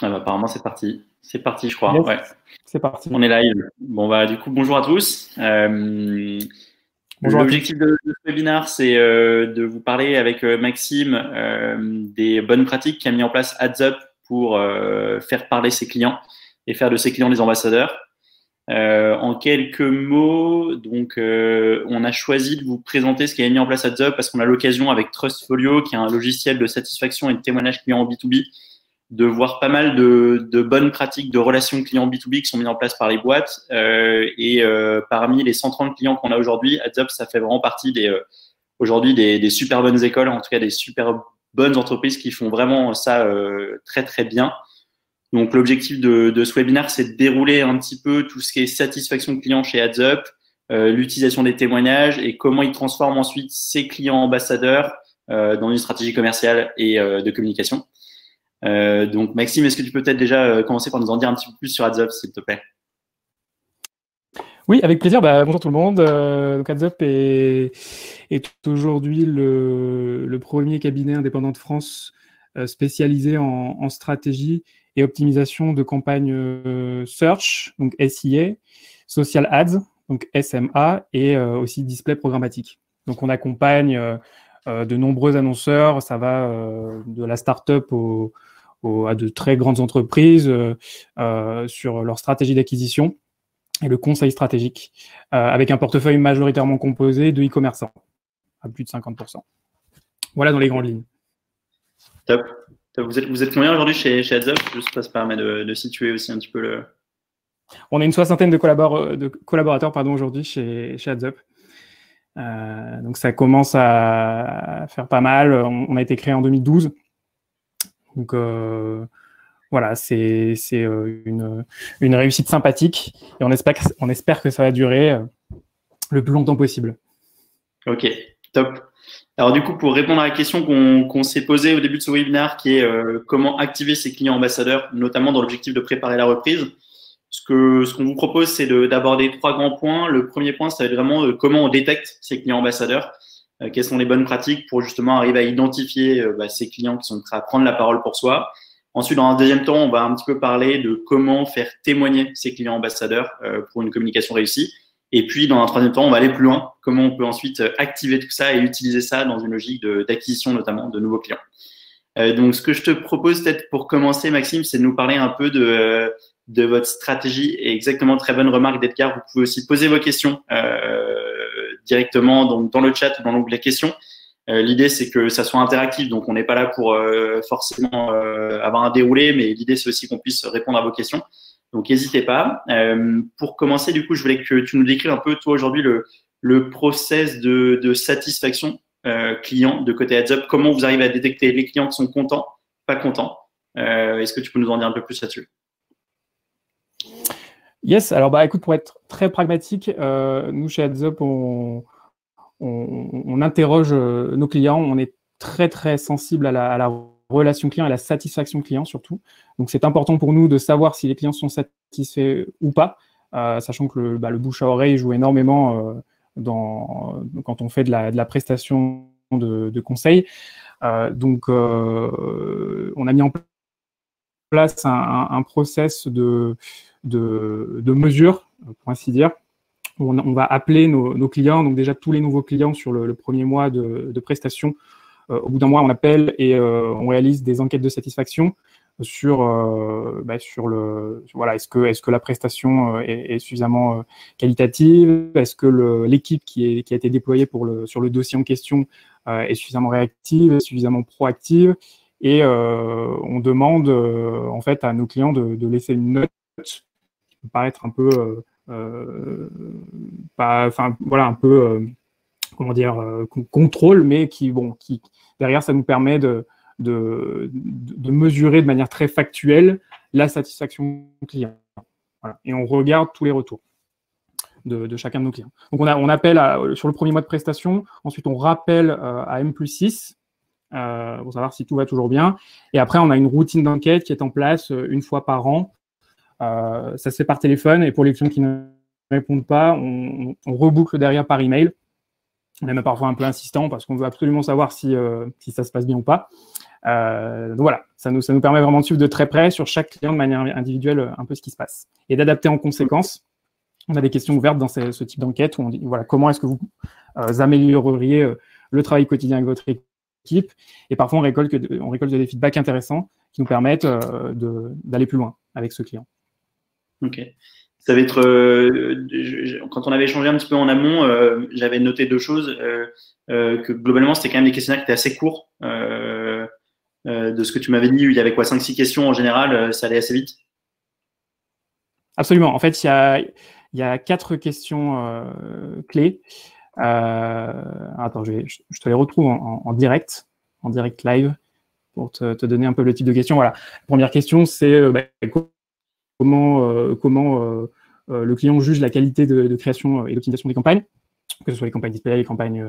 Ah bah, apparemment, c'est parti. C'est parti, je crois. Yes, Ouais. c'est parti. On est live. Bon, bah, du coup, bonjour à tous. Bonjour à tous. L'objectif de ce webinaire, c'est de vous parler avec Maxime des bonnes pratiques qu'a mis en place AdsUp pour faire parler ses clients et faire de ses clients des ambassadeurs. En quelques mots, donc, on a choisi de vous présenter ce qui a mis en place AdsUp parce qu'on a l'occasion avec Trustfolio, qui est un logiciel de satisfaction et de témoignage client en B2B, de voir pas mal de bonnes pratiques de relations clients B2B qui sont mises en place par les boîtes. Parmi les 130 clients qu'on a aujourd'hui, AdsUp, ça fait vraiment partie aujourd'hui des super bonnes écoles, en tout cas des super bonnes entreprises qui font vraiment ça très, très bien. Donc, l'objectif de ce webinaire, c'est de dérouler un petit peu tout ce qui est satisfaction client chez AdsUp, l'utilisation des témoignages et comment ils transforment ensuite ces clients ambassadeurs dans une stratégie commerciale et de communication. Donc, Maxime, est-ce que tu peux peut-être déjà commencer par nous en dire un petit peu plus sur AdsUp, s'il te plaît? Oui, avec plaisir. Bonjour tout le monde. Donc AdsUp est aujourd'hui le premier cabinet indépendant de France spécialisé en stratégie et optimisation de campagnes search, donc SIA, social ads, donc SMA, et aussi display programmatique. Donc on accompagne de nombreux annonceurs. Ça va de la start-up à de très grandes entreprises sur leur stratégie d'acquisition et le conseil stratégique, avec un portefeuille majoritairement composé de e-commerçants, à plus de 50%. Voilà dans les grandes lignes. Top. Vous êtes combien aujourd'hui chez AdsUp? Juste ça permet de situer aussi un petit peu le… On a une soixantaine de collaborateurs aujourd'hui chez AdsUp. Donc ça commence à faire pas mal. On a été créé en 2012. Donc voilà, c'est une réussite sympathique et on espère que ça va durer le plus longtemps possible. Ok, top. Alors du coup, pour répondre à la question qu'on s'est posée au début de ce webinaire, qui est comment activer ses clients ambassadeurs, notamment dans l'objectif de préparer la reprise, ce qu'on vous propose, c'est d'aborder trois grands points. Le premier point, ça va être vraiment comment on détecte ces clients ambassadeurs, quelles sont les bonnes pratiques pour justement arriver à identifier ces clients qui sont prêts à prendre la parole pour soi. Ensuite, dans un deuxième temps, on va un petit peu parler de comment faire témoigner ces clients ambassadeurs pour une communication réussie. Et puis, dans un troisième temps, on va aller plus loin. Comment on peut ensuite activer tout ça et utiliser ça dans une logique d'acquisition, notamment de nouveaux clients. Donc, ce que je te propose peut-être pour commencer, Maxime, c'est de nous parler un peu de votre stratégie. Et exactement, très bonne remarque d'Edgar. Vous pouvez aussi poser vos questions directement donc, dans le chat ou dans l'onglet questions. L'idée, c'est que ça soit interactif. Donc, on n'est pas là pour forcément avoir un déroulé, mais l'idée, c'est aussi qu'on puisse répondre à vos questions. Donc, n'hésitez pas. Pour commencer, du coup, je voulais que tu nous décrives un peu, toi, aujourd'hui, le process de satisfaction client de côté AdsUp. Comment vous arrivez à détecter les clients qui sont contents, pas contents? Est-ce que tu peux nous en dire un peu plus là-dessus? Yes, alors écoute, pour être très pragmatique, nous, chez AdsUp, on interroge nos clients. On est très, très sensible à la relation client et à la satisfaction client surtout. Donc, c'est important pour nous de savoir si les clients sont satisfaits ou pas, sachant que le bouche à oreille joue énormément quand on fait de la prestation de conseil. Donc, on a mis en place un process de mesure, pour ainsi dire. On va appeler nos clients, donc déjà tous les nouveaux clients sur le premier mois de prestation. Au bout d'un mois, on appelle et on réalise des enquêtes de satisfaction sur est-ce que la prestation est suffisamment qualitative, est-ce que l'équipe qui a été déployée sur le dossier en question est suffisamment réactive, suffisamment proactive, et on demande en fait à nos clients de laisser une note qui peut paraître un peu contrôle, mais qui derrière, ça nous permet de mesurer de manière très factuelle la satisfaction client. Voilà. Et on regarde tous les retours de chacun de nos clients. Donc, on appelle sur le premier mois de prestation, ensuite on rappelle à M+6 pour savoir si tout va toujours bien. Et après, on a une routine d'enquête qui est en place une fois par an. Ça se fait par téléphone, et pour les clients qui ne répondent pas, on reboucle derrière par email. On est même parfois un peu insistant parce qu'on veut absolument savoir si ça se passe bien ou pas. Donc voilà, ça nous permet vraiment de suivre de très près sur chaque client de manière individuelle un peu ce qui se passe et d'adapter en conséquence. On a des questions ouvertes dans ce type d'enquête où on dit voilà, comment est-ce que vous amélioreriez le travail quotidien avec votre équipe, et parfois on récolte des feedbacks intéressants qui nous permettent d'aller plus loin avec ce client. Ok. Ça va être, quand on avait échangé un petit peu en amont, j'avais noté deux choses, que globalement c'était quand même des questionnaires qui étaient assez courts. De ce que tu m'avais dit, il y avait quoi, 5-6 questions en général, ça allait assez vite. Absolument. En fait, il y a 4 questions clés. Attends, je te les retrouve en direct live pour te donner un peu le type de question. Voilà. La première question, c'est comment le client juge la qualité de création et d'optimisation des campagnes, que ce soit les campagnes display, les campagnes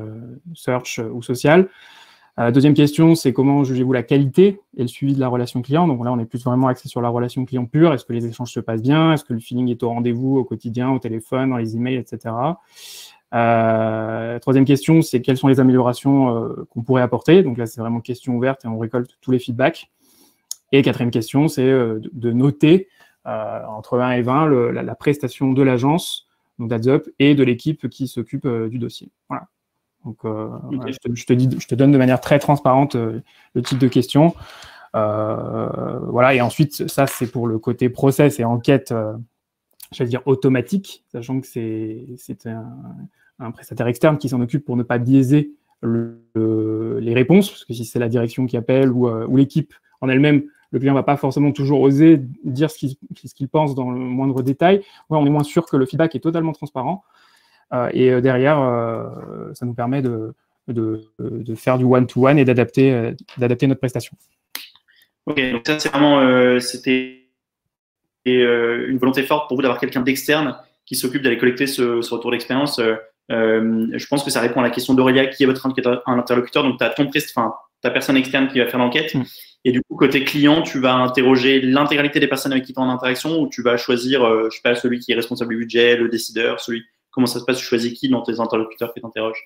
search ou sociales. Deuxième question, c'est comment jugez-vous la qualité et le suivi de la relation client. Donc là, on est plus vraiment axé sur la relation client pure. Est-ce que les échanges se passent bien? Est-ce que le feeling est au rendez-vous au quotidien, au téléphone, dans les emails, etc. Troisième question, c'est quelles sont les améliorations qu'on pourrait apporter. Donc là, c'est vraiment question ouverte et on récolte tous les feedbacks. Et quatrième question, c'est de noter entre 1 et 20 la prestation de l'agence, donc d'AdsUp, et de l'équipe qui s'occupe du dossier. Voilà. Donc, voilà, je te donne de manière très transparente le type de questions. Voilà, et ensuite, ça, c'est pour le côté process et enquête, j'allais dire automatique, sachant que c'est un prestataire externe qui s'en occupe pour ne pas biaiser les réponses, parce que si c'est la direction qui appelle ou l'équipe en elle-même, le client ne va pas forcément toujours oser dire ce qu'il pense dans le moindre détail. Ouais, on est moins sûr que le feedback est totalement transparent. Et derrière, ça nous permet de faire du one-to-one et d'adapter notre prestation. Ok, donc ça, c'est vraiment, c'était une volonté forte pour vous d'avoir quelqu'un d'externe qui s'occupe d'aller collecter ce retour d'expérience. Je pense que ça répond à la question d'Aurélia, qui est votre interlocuteur. Donc, tu as ta personne externe qui va faire l'enquête. Et du coup, côté client, tu vas interroger l'intégralité des personnes avec qui tu es en interaction, ou tu vas choisir, je sais pas, celui qui est responsable du budget, le décideur, comment ça se passe, tu choisis qui dans tes interlocuteurs qui t'interrogent?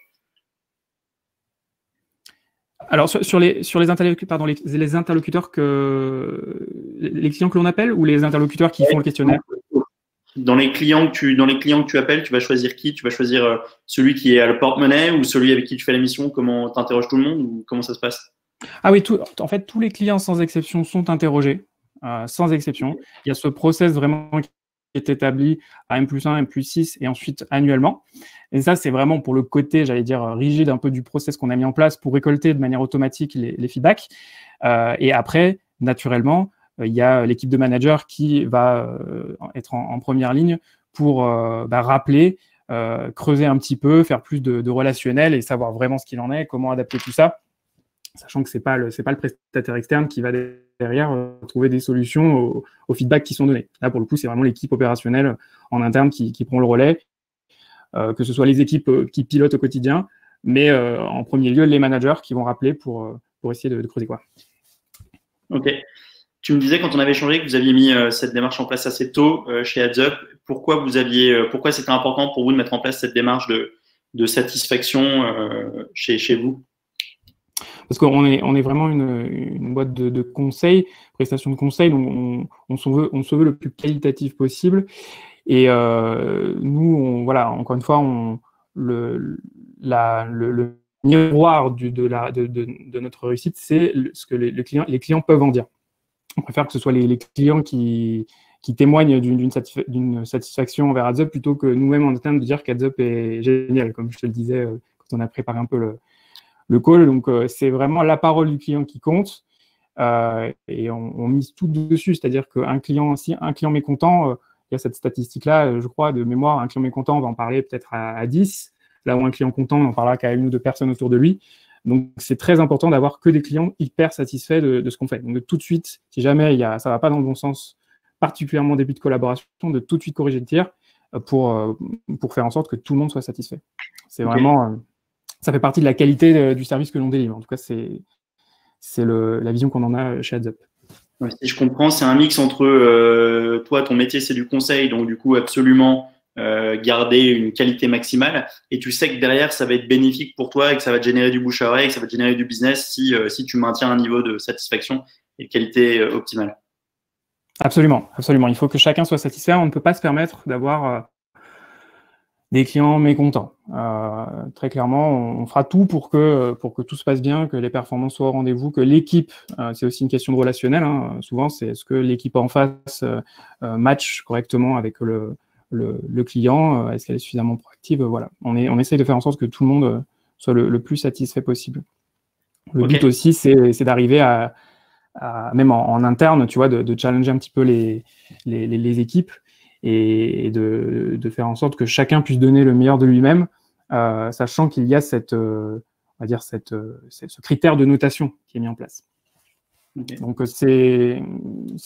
Alors, sur les interlocuteurs, les interlocuteurs les clients que l'on appelle, ou les interlocuteurs qui font le questionnaire? Dans les clients que tu appelles, tu vas choisir qui? Tu vas choisir celui qui est à le porte-monnaie ou celui avec qui tu fais la mission? Comment tu interroges tout le monde, ou comment ça se passe? Ah oui, en fait, tous les clients sans exception sont interrogés, sans exception. Il y a ce process vraiment qui est établi à M+1, M+6 et ensuite annuellement. Et ça, c'est vraiment pour le côté, j'allais dire, rigide un peu du process qu'on a mis en place pour récolter de manière automatique les feedbacks. Et après, naturellement, il y a l'équipe de managers qui va être en première ligne pour rappeler, creuser un petit peu, faire plus de relationnel et savoir vraiment ce qu'il en est, comment adapter tout ça, sachant que c'est pas le prestataire externe qui va derrière trouver des solutions aux feedbacks qui sont donnés. Là, pour le coup, c'est vraiment l'équipe opérationnelle en interne qui prend le relais, que ce soit les équipes qui pilotent au quotidien, mais en premier lieu, les managers qui vont rappeler pour essayer de creuser quoi. Ok. Tu me disais quand on avait échangé que vous aviez mis cette démarche en place assez tôt chez AdsUp. Pourquoi c'était important pour vous de mettre en place cette démarche de satisfaction chez vous? Parce qu'on est vraiment une boîte de conseils, prestation de conseils, donc on se veut le plus qualitatif possible. Et nous, voilà, encore une fois, le miroir de notre réussite, c'est ce que les clients peuvent en dire. On préfère que ce soit les clients qui témoignent d'une satisfaction envers AdsUp plutôt que nous-mêmes en interne de dire qu'AdsUp est génial, comme je te le disais quand on a préparé un peu le call. Donc, c'est vraiment la parole du client qui compte et on mise tout dessus. C'est-à-dire si un client mécontent, il y a cette statistique-là, je crois, de mémoire, un client mécontent, on va en parler peut-être à 10, là où un client content, on en parlera qu'à 1 ou 2 personnes autour de lui. Donc, c'est très important d'avoir que des clients hyper satisfaits de ce qu'on fait. Donc, tout de suite, si jamais ça ne va pas dans le bon sens, particulièrement au début de collaboration, de tout de suite corriger le tir pour faire en sorte que tout le monde soit satisfait. C'est vraiment... ça fait partie de la qualité du service que l'on délivre. En tout cas, c'est la vision qu'on en a chez AdsUp. Si je comprends, c'est un mix entre toi, ton métier, c'est du conseil, donc du coup, absolument, garder une qualité maximale, et tu sais que derrière, ça va être bénéfique pour toi et que ça va te générer du bouche à oreille, que ça va te générer du business si tu maintiens un niveau de satisfaction et de qualité optimale. Absolument, absolument. Il faut que chacun soit satisfait. On ne peut pas se permettre d'avoir des clients mécontents. Très clairement, on fera tout pour que tout se passe bien, que les performances soient au rendez-vous, que l'équipe, c'est aussi une question de relationnel, hein, souvent, c'est est-ce que l'équipe en face match correctement avec le client, est-ce qu'elle est suffisamment proactive, voilà. On essaye de faire en sorte que tout le monde soit le plus satisfait possible. Le but aussi, c'est d'arriver à même en interne, tu vois, de challenger un petit peu les équipes et de faire en sorte que chacun puisse donner le meilleur de lui-même, sachant qu'il y a on va dire ce critère de notation qui est mis en place. Okay. Donc c'est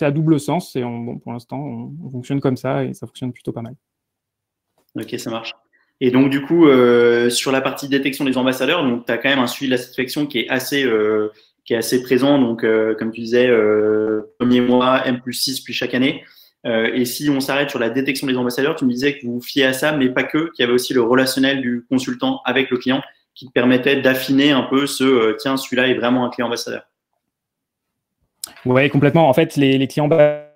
à double sens et bon, pour l'instant on fonctionne comme ça et ça fonctionne plutôt pas mal. Ok, ça marche. Et donc du coup sur la partie détection des ambassadeurs, donc tu as quand même un suivi de la satisfaction qui est assez présent. Donc comme tu disais, premier mois, M+6 puis chaque année. Et si on s'arrête sur la détection des ambassadeurs, tu me disais que vous vous fiez à ça, mais pas que, qu'il y avait aussi le relationnel du consultant avec le client qui te permettait d'affiner un peu tiens, celui-là est vraiment un client ambassadeur. Oui, complètement. En fait, les clients ambassadeurs,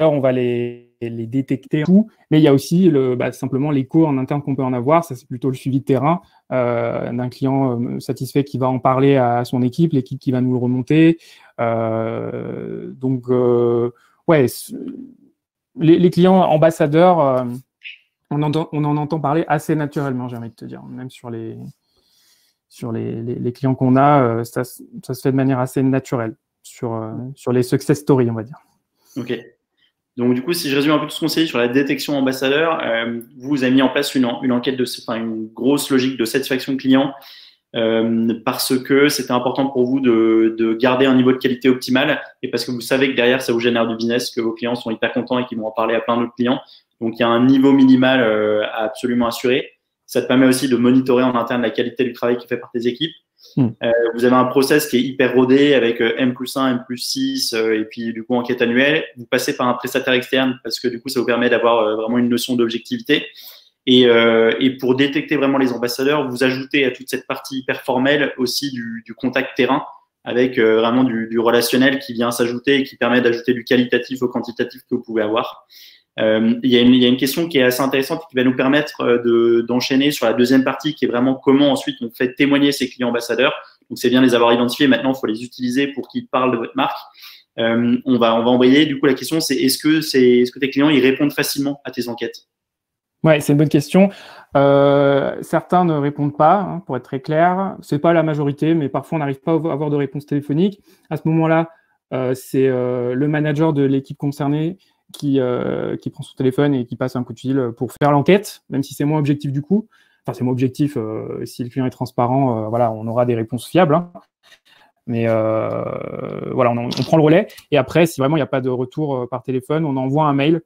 on va les détecter tout, mais il y a aussi simplement l'écho en interne qu'on peut en avoir. Ça, c'est plutôt le suivi de terrain d'un client satisfait qui va en parler à son équipe, l'équipe qui va nous le remonter. Ouais, les clients ambassadeurs, on en entend parler assez naturellement, j'ai envie de te dire. Même sur les clients qu'on a, ça se fait de manière assez naturelle sur les success stories, on va dire. Ok. Donc, du coup, si je résume un peu tout ce qu'on s'est dit sur la détection ambassadeur, vous avez mis en place une enquête une grosse logique de satisfaction client parce que c'était important pour vous de garder un niveau de qualité optimal et parce que vous savez que derrière, ça vous génère du business, que vos clients sont hyper contents et qu'ils vont en parler à plein d'autres clients. Donc, il y a un niveau minimal à absolument assurer. Ça te permet aussi de monitorer en interne la qualité du travail qui est fait par tes équipes. Vous avez un process qui est hyper rodé avec M+1, M+6 et puis du coup enquête annuelle. Vous passez par un prestataire externe parce que du coup ça vous permet d'avoir vraiment une notion d'objectivité. Et pour détecter vraiment les ambassadeurs, vous ajoutez à toute cette partie hyper formelle aussi du contact terrain avec vraiment du relationnel qui vient s'ajouter et qui permet d'ajouter du qualitatif au quantitatif que vous pouvez avoir. Il y a une question qui est assez intéressante et qui va nous permettre d'enchaîner sur la deuxième partie qui est vraiment comment ensuite on fait témoigner ces clients ambassadeurs. Donc, c'est bien de les avoir identifiés. Maintenant, il faut les utiliser pour qu'ils parlent de votre marque. On va embrayer. Du coup, la question, c'est est-ce que tes clients ils répondent facilement à tes enquêtes? Ouais, c'est une bonne question. Certains ne répondent pas, hein, pour être très clair. C'est pas la majorité, mais parfois on n'arrive pas à avoir de réponse téléphonique. À ce moment-là, c'est le manager de l'équipe concernée qui prend son téléphone et qui passe un coup de fil pour faire l'enquête, même si c'est moins objectif du coup. Enfin, c'est moins objectif. Si le client est transparent, voilà, on aura des réponses fiables. Hein. Mais voilà, on prend le relais. Et après, si vraiment il n'y a pas de retour par téléphone, on envoie un mail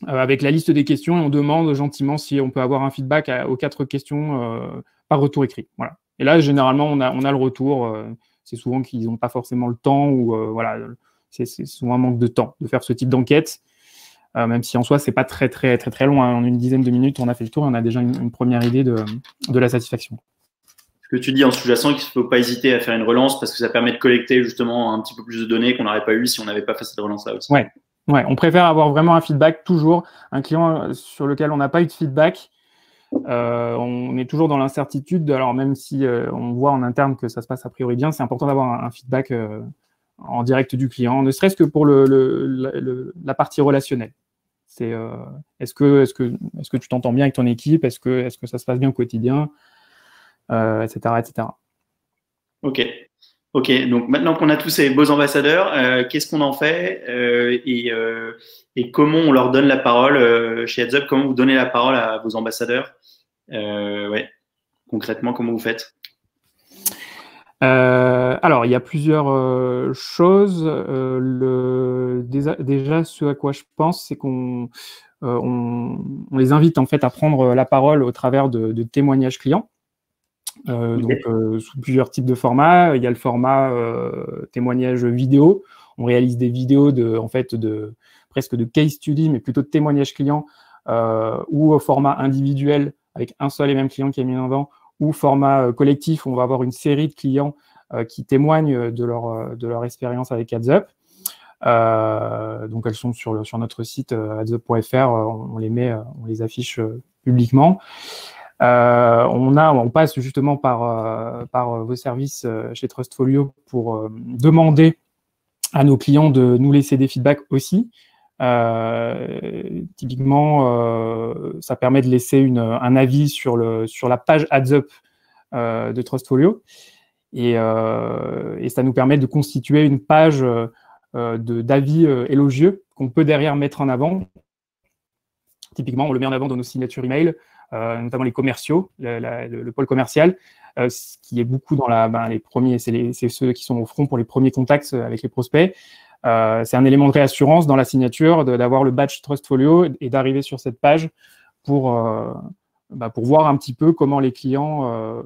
avec la liste des questions et on demande gentiment si on peut avoir un feedback aux 4 questions par retour écrit. Voilà. Et là, généralement, on a le retour. C'est souvent qu'ils n'ont pas forcément le temps ou voilà, c'est souvent un manque de temps de faire ce type d'enquête. Même si en soi, c'est pas très long. Hein. En une dizaine de minutes, on a fait le tour et on a déjà une première idée de la satisfaction. Ce que tu dis en sous-jacent, qu'il ne faut pas hésiter à faire une relance parce que ça permet de collecter justement un petit peu plus de données qu'on n'aurait pas eu si on n'avait pas fait cette relance-là aussi. Ouais, on préfère avoir vraiment un feedback toujours. Un client sur lequel on n'a pas eu de feedback, on est toujours dans l'incertitude. Alors même si on voit en interne que ça se passe a priori bien, c'est important d'avoir un feedback en direct du client, ne serait-ce que pour la partie relationnelle. C'est est-ce que tu t'entends bien avec ton équipe, est-ce que ça se passe bien au quotidien, etc. Ok, donc maintenant qu'on a tous ces beaux ambassadeurs, qu'est-ce qu'on en fait et comment on leur donne la parole chez Heads Up? Comment vous donnez la parole à vos ambassadeurs? Concrètement, comment vous faites? Alors, il y a plusieurs choses. Déjà, ce à quoi je pense, c'est qu'on les invite en fait à prendre la parole au travers de témoignages clients. Donc, sous plusieurs types de formats. Il y a le format témoignage vidéo. On réalise des vidéos presque de case study, mais plutôt de témoignage client, ou au format individuel avec un seul et même client qui est mis en avant, ou format collectif où on va avoir une série de clients qui témoignent de leur expérience avec AdsUp. Donc elles sont sur notre site adsup.fr, on les affiche publiquement. On passe justement par vos services chez Trustfolio pour demander à nos clients de nous laisser des feedbacks aussi. Typiquement, ça permet de laisser un avis sur la page AdsUp de Trustfolio et ça nous permet de constituer une page d'avis élogieux qu'on peut derrière mettre en avant. Typiquement, on le met en avant dans nos signatures email, notamment les commerciaux, le pôle commercial, ce qui est beaucoup dans les premiers, c'est ceux qui sont au front pour les premiers contacts avec les prospects. C'est un élément de réassurance dans la signature d'avoir le badge Trustfolio et d'arriver sur cette page pour voir un petit peu comment les clients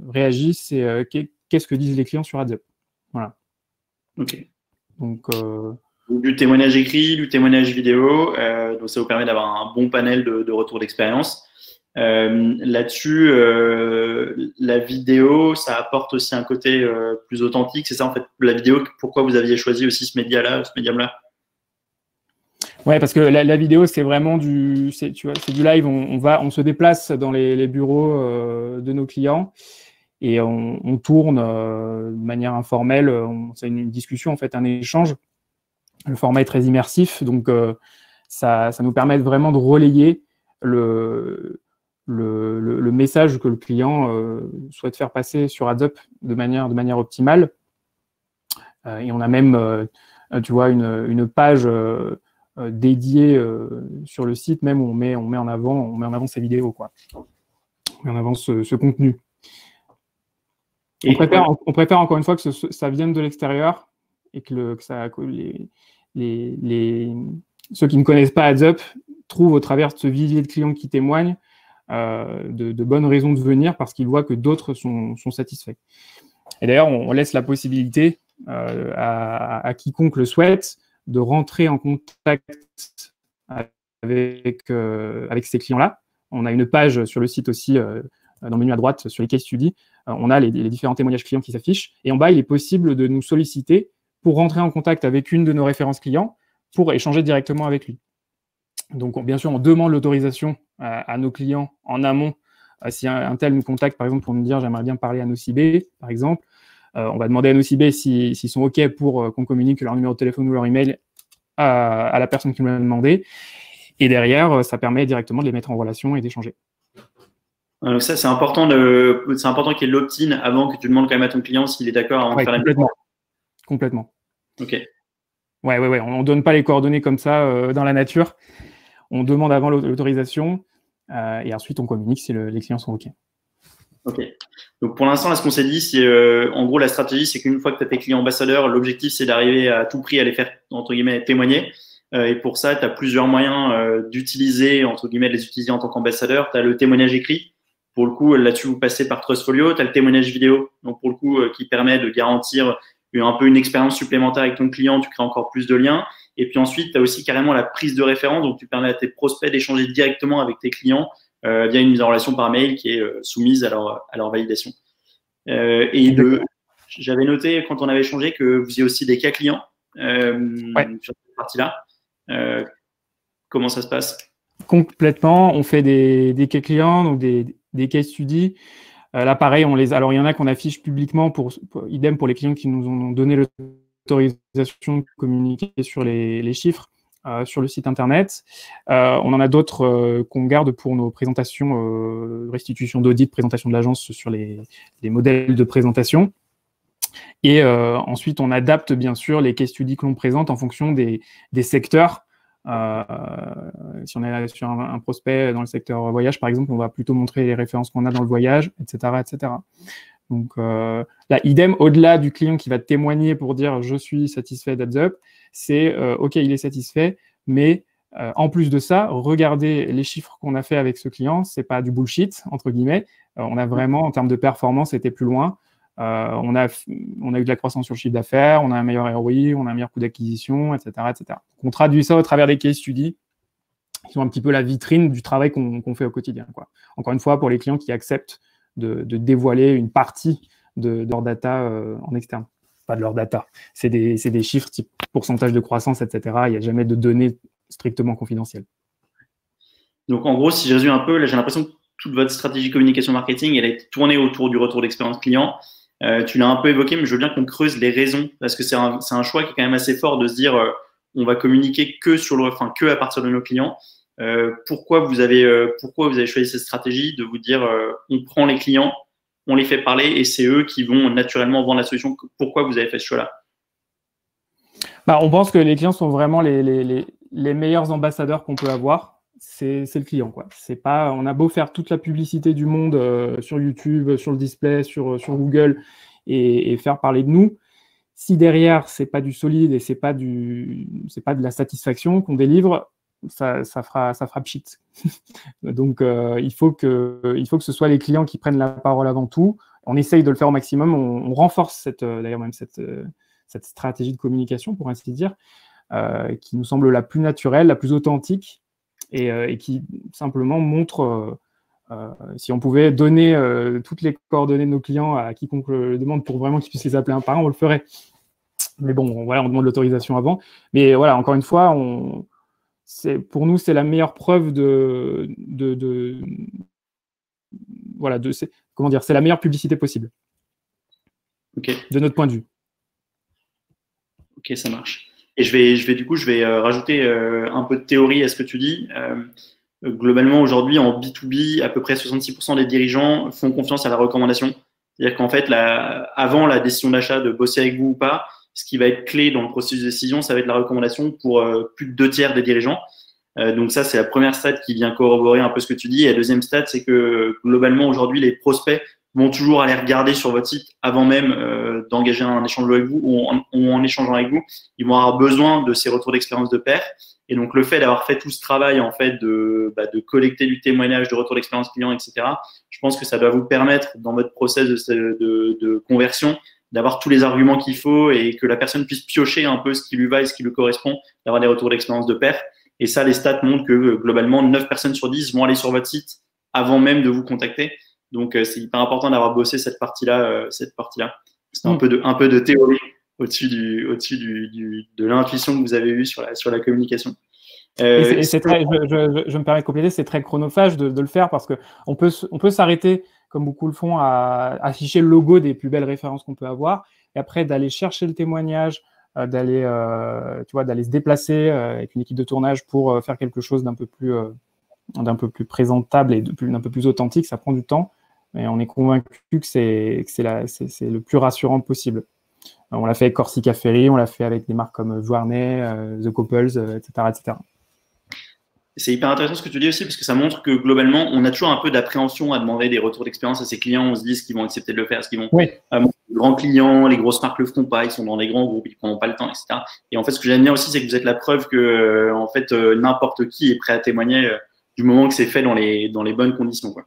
réagissent et qu'est-ce que disent les clients sur AdsUp. Voilà. Ok. Donc, du témoignage écrit, du témoignage vidéo, donc ça vous permet d'avoir un bon panel de retour d'expérience. Là-dessus, la vidéo, ça apporte aussi un côté plus authentique. C'est ça en fait, la vidéo, pourquoi vous aviez choisi aussi ce médium-là? Ouais, parce que la vidéo, c'est vraiment du live. On se déplace dans les bureaux de nos clients et on tourne de manière informelle. C'est une discussion, en fait, un échange. Le format est très immersif, donc ça nous permet vraiment de relayer le message que le client souhaite faire passer sur AdsUp de manière optimale. Et on a même, tu vois, une page dédiée sur le site même où on met en avant ces vidéos, quoi. On met en avant ce contenu. On préfère encore une fois que ça vienne de l'extérieur et que ceux qui ne connaissent pas AdsUp trouvent au travers de ce vivier de clients qui témoignent de bonnes raisons de venir parce qu'ils voient que d'autres sont satisfaits. Et d'ailleurs, on laisse la possibilité à quiconque le souhaite de rentrer en contact avec ces clients-là. On a une page sur le site aussi, dans le menu à droite, sur les case studies. On a les différents témoignages clients qui s'affichent. Et en bas, il est possible de nous solliciter pour rentrer en contact avec une de nos références clients pour échanger directement avec lui. Donc, bien sûr, on demande l'autorisation à nos clients en amont. Si un tel nous contacte, par exemple, pour nous dire « j'aimerais bien parler à Nocibé », par exemple, on va demander à Nocibé s'ils sont OK pour qu'on communique leur numéro de téléphone ou leur email à la personne qui nous l'a demandé. Et derrière, ça permet directement de les mettre en relation et d'échanger. Donc ça, c'est important qu'il y ait l'opt-in avant que tu demandes quand même à ton client s'il est d'accord avant de faire la mise. Complètement. OK. Ouais. On ne donne pas les coordonnées comme ça dans la nature. On demande avant l'autorisation et ensuite on communique si les clients sont OK. OK. Donc pour l'instant, là, ce qu'on s'est dit, c'est en gros la stratégie, c'est qu'une fois que tu as tes clients ambassadeurs, l'objectif c'est d'arriver à tout prix à les faire entre guillemets témoigner. Et pour ça, tu as plusieurs moyens d'utiliser, entre guillemets, de les utiliser en tant qu'ambassadeur. Tu as le témoignage écrit. Pour le coup, là-dessus, vous passez par Trustfolio. Tu as le témoignage vidéo, donc pour le coup, qui permet de garantir un peu une expérience supplémentaire avec ton client. Tu crées encore plus de liens. Et puis ensuite, tu as aussi carrément la prise de référence. Donc, tu permets à tes prospects d'échanger directement avec tes clients via une mise en relation par mail qui est soumise à leur validation. J'avais noté quand on avait échangé que vous faisiez aussi des cas clients sur cette partie-là. Comment ça se passe? Complètement. On fait des cas clients, donc des case studies. Là, pareil, alors il y en a qu'on affiche publiquement idem pour les clients qui nous ont donné l'autorisation de communiquer sur les chiffres sur le site internet. On en a d'autres qu'on garde pour nos présentations, restitution d'audit, présentation de l'agence sur les modèles de présentation. Et ensuite, on adapte bien sûr les case studies que l'on présente en fonction des secteurs. Si on est sur un prospect dans le secteur voyage, par exemple, on va plutôt montrer les références qu'on a dans le voyage, etc. etc. Donc là, idem, au-delà du client qui va témoigner pour dire « je suis satisfait d'AdsUp », c'est « ok, il est satisfait, mais en plus de ça, regardez les chiffres qu'on a fait avec ce client, c'est pas du bullshit, entre guillemets, on a vraiment, en termes de performance, été plus loin. on a eu de la croissance sur le chiffre d'affaires, on a un meilleur ROI, on a un meilleur coût d'acquisition, etc., etc. On traduit ça au travers des case studies qui sont un petit peu la vitrine du travail qu'on fait au quotidien, quoi. Encore une fois, pour les clients qui acceptent de dévoiler une partie de leur data en externe. Pas de leur data. C'est des chiffres type pourcentage de croissance, etc. Il n'y a jamais de données strictement confidentielles. Donc, en gros, si je résume un peu, là, j'ai l'impression que toute votre stratégie communication marketing, elle est tournée autour du retour d'expérience client. Tu l'as un peu évoqué, mais je veux bien qu'on creuse les raisons, parce que c'est un choix qui est quand même assez fort de se dire on va communiquer que à partir de nos clients. Pourquoi vous avez choisi cette stratégie de vous dire on prend les clients, on les fait parler et c'est eux qui vont naturellement vendre la solution. Pourquoi vous avez fait ce choix-là? On pense que les clients sont vraiment les meilleurs ambassadeurs qu'on peut avoir. C'est le client, quoi. C'est pas, on a beau faire toute la publicité du monde sur YouTube, sur le display, sur Google et faire parler de nous. Si derrière c'est pas du solide et c'est pas de la satisfaction qu'on délivre, ça fera pchit. Donc il faut que ce soit les clients qui prennent la parole avant tout. On essaye de le faire au maximum. On renforce cette stratégie de communication, pour ainsi dire, qui nous semble la plus naturelle, la plus authentique et qui simplement montre, si on pouvait donner toutes les coordonnées de nos clients à quiconque le demande pour vraiment qu'ils puissent les appeler un par un, on le ferait. Mais bon, voilà, on demande l'autorisation avant. Mais voilà, encore une fois, pour nous, c'est la meilleure preuve c'est la meilleure publicité possible. Okay. De notre point de vue. Ok, ça marche. Et je vais rajouter un peu de théorie à ce que tu dis. Globalement, aujourd'hui, en B2B, à peu près 66% des dirigeants font confiance à la recommandation. C'est-à-dire qu'en fait, avant la décision d'achat de bosser avec vous ou pas, ce qui va être clé dans le processus de décision, ça va être la recommandation pour plus de 2/3 des dirigeants. Donc ça, c'est la première stat qui vient corroborer un peu ce que tu dis. Et la deuxième stat, c'est que globalement, aujourd'hui, les prospects vont toujours aller regarder sur votre site avant même d'engager un échange avec vous ou en échangeant avec vous. Ils vont avoir besoin de ces retours d'expérience de pair. Et donc, le fait d'avoir fait tout ce travail, en fait, de collecter du témoignage, de retour d'expérience client, etc., je pense que ça doit vous permettre, dans votre process de conversion, d'avoir tous les arguments qu'il faut et que la personne puisse piocher un peu ce qui lui va et ce qui lui correspond, d'avoir des retours d'expérience de pair. Et ça, les stats montrent que globalement, 9 personnes sur 10 vont aller sur votre site avant même de vous contacter. Donc, c'est hyper important d'avoir bossé cette partie-là. C'est un peu de théorie au-dessus de l'intuition que vous avez eue sur la communication. Je me permets de compléter, c'est très chronophage de le faire parce qu'on peut s'arrêter, comme beaucoup le font, à afficher le logo des plus belles références qu'on peut avoir et après d'aller chercher le témoignage, d'aller se déplacer avec une équipe de tournage pour faire quelque chose d'un peu plus présentable et d'un peu plus authentique. Ça prend du temps, mais on est convaincu que c'est le plus rassurant possible. On l'a fait avec Corsica Ferry, on l'a fait avec des marques comme Vuarnet, The Couples, etc., etc. C'est hyper intéressant ce que tu dis aussi parce que ça montre que globalement, on a toujours un peu d'appréhension à demander des retours d'expérience à ses clients. On se dit ce qu'ils vont accepter de le faire, ce qu'ils vont. Oui. Les grands clients, les grosses marques le feront pas, ils sont dans des grands groupes, ils prendront pas le temps, etc. Et en fait, ce que j'aime bien aussi, c'est que vous êtes la preuve que en fait, n'importe qui est prêt à témoigner du moment que c'est fait dans les bonnes conditions, quoi.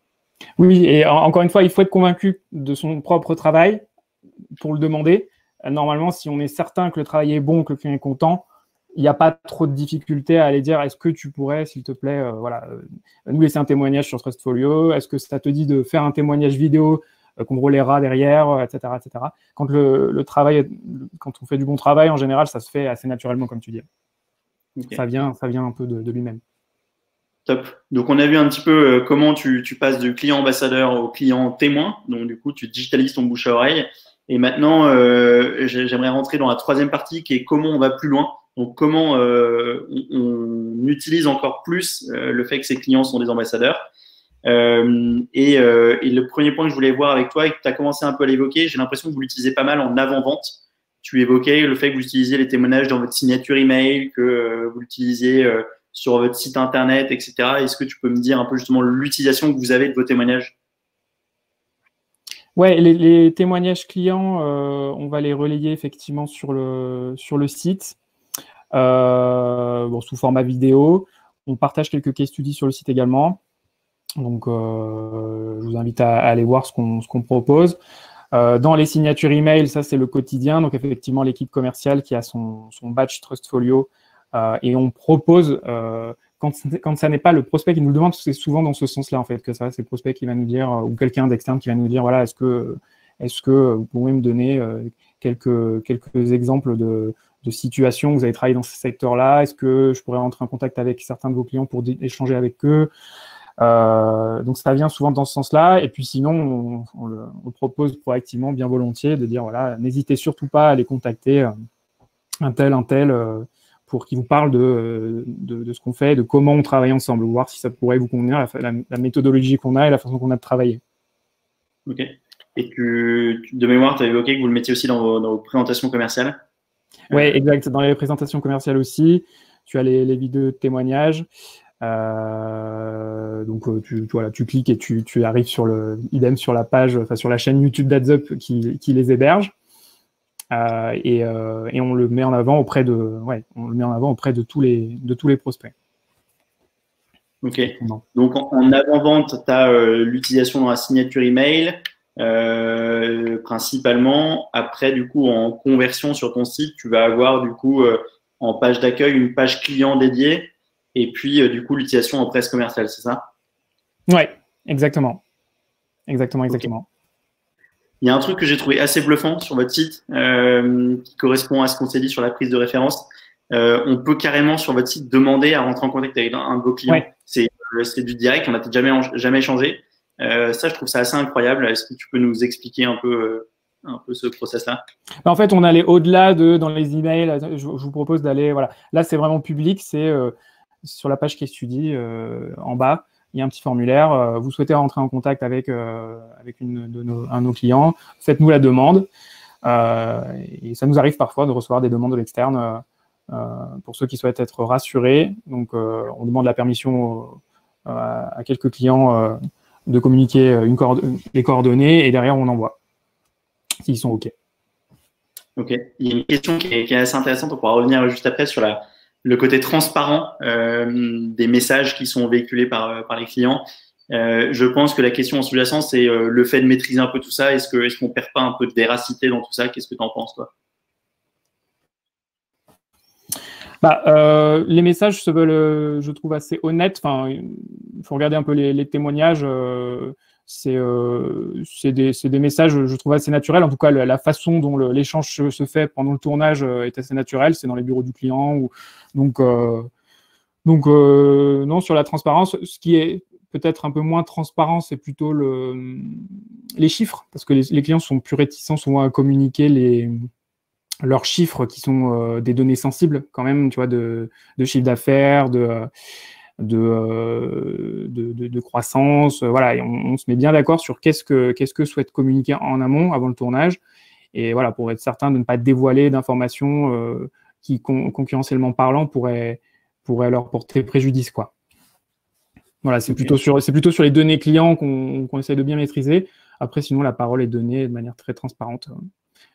Oui, et encore une fois, il faut être convaincu de son propre travail pour le demander. Normalement, si on est certain que le travail est bon, que le client est content, il n'y a pas trop de difficulté à aller dire est-ce que tu pourrais, s'il te plaît, nous laisser un témoignage sur Trustfolio, est-ce que ça te dit de faire un témoignage vidéo qu'on relaiera derrière, etc., etc. Quand quand on fait du bon travail, en général, ça se fait assez naturellement, comme tu dis. Okay. Ça vient un peu de lui-même. Top. Donc, on a vu un petit peu comment tu passes du client ambassadeur au client témoin. Donc, du coup, tu digitalises ton bouche à oreille. Et maintenant, j'aimerais rentrer dans la troisième partie qui est comment on va plus loin. Donc, comment on utilise encore plus le fait que ces clients sont des ambassadeurs. Et le premier point que je voulais voir avec toi et que tu as commencé un peu à l'évoquer, j'ai l'impression que vous l'utilisez pas mal en avant-vente. Tu évoquais le fait que vous utilisiez les témoignages dans votre signature email, que vous l'utilisiez sur votre site internet, etc. Est-ce que tu peux me dire un peu justement l'utilisation que vous avez de vos témoignages? Ouais, les témoignages clients, on va les relayer effectivement sur le site, sous format vidéo. On partage quelques case studies sur le site également. Donc, je vous invite à aller voir ce qu'on propose. Dans les signatures email, ça c'est le quotidien. Donc effectivement, l'équipe commerciale qui a son badge Trustfolio et on propose, quand ça n'est pas le prospect qui nous le demande, c'est souvent dans ce sens-là en fait que ça, c'est le prospect qui va nous dire ou quelqu'un d'externe qui va nous dire voilà, est-ce que vous pouvez me donner quelques exemples de situations où vous avez travaillé dans ce secteur-là? Est-ce que je pourrais rentrer en contact avec certains de vos clients pour échanger avec eux? Donc ça vient souvent dans ce sens-là. Et puis sinon, on le propose proactivement, bien volontiers, de dire voilà, n'hésitez surtout pas à les contacter, un tel, pour qu'ils vous parlent de ce qu'on fait, de comment on travaille ensemble, voir si ça pourrait vous convenir, la méthodologie qu'on a et la façon qu'on a de travailler. Ok. Et de mémoire, tu as évoqué que vous le mettiez aussi dans vos présentations commerciales. Oui, exact. Dans les présentations commerciales aussi, tu as les vidéos de témoignages. Donc tu cliques et tu arrives idem sur la page, enfin sur la chaîne YouTube d'AdsUp qui les héberge. Et on le met en avant auprès de tous les prospects. Ok. Donc en avant-vente, tu as l'utilisation dans la signature email. Principalement. Après, du coup, en conversion sur ton site, tu vas avoir du coup en page d'accueil une page client dédiée et puis du coup l'utilisation en presse commerciale, c'est ça? Ouais, exactement. Exactement. Okay. Il y a un truc que j'ai trouvé assez bluffant sur votre site qui correspond à ce qu'on s'est dit sur la prise de référence. On peut carrément sur votre site demander à rentrer en contact avec un de vos clients. Ouais. C'est du direct, on n'a peut-être jamais échangé. Ça, je trouve ça assez incroyable. Est-ce que tu peux nous expliquer un peu ce process-là? En fait, on allait au-delà dans les emails. Je vous propose d'aller, voilà. Là, c'est vraiment public. C'est sur la page Case Study, en bas, il y a un petit formulaire. Vous souhaitez rentrer en contact avec un de nos clients, faites-nous la demande. Et ça nous arrive parfois de recevoir des demandes de l'externe pour ceux qui souhaitent être rassurés. Donc, on demande la permission à quelques clients de communiquer les coordonnées et derrière on envoie s'ils sont OK. Ok. Il y a une question qui est assez intéressante. On pourra revenir juste après sur le côté transparent des messages qui sont véhiculés par les clients. Je pense que la question en sous-jacent, c'est le fait de maîtriser un peu tout ça. Est-ce qu'on perd pas un peu de véracité dans tout ça? Qu'est-ce que tu en penses, toi? Les messages se veulent, je trouve, assez honnêtes. Enfin, il faut regarder un peu les témoignages. C'est des messages, je trouve, assez naturels. En tout cas, la façon dont l'échange se fait pendant le tournage est assez naturelle. C'est dans les bureaux du client. Donc, non, sur la transparence, ce qui est peut-être un peu moins transparent, c'est plutôt les chiffres, parce que les clients sont plus réticents souvent à communiquer leurs chiffres qui sont des données sensibles quand même, tu vois, de chiffre d'affaires, de croissance, voilà, et on se met bien d'accord sur qu'est-ce que souhaite communiquer en amont avant le tournage, et voilà, pour être certain de ne pas dévoiler d'informations qui, concurrentiellement parlant, pourraient leur porter préjudice, quoi. Voilà, c'est plutôt sur les données clients qu'on essaie de bien maîtriser. Après, sinon, la parole est donnée de manière très transparente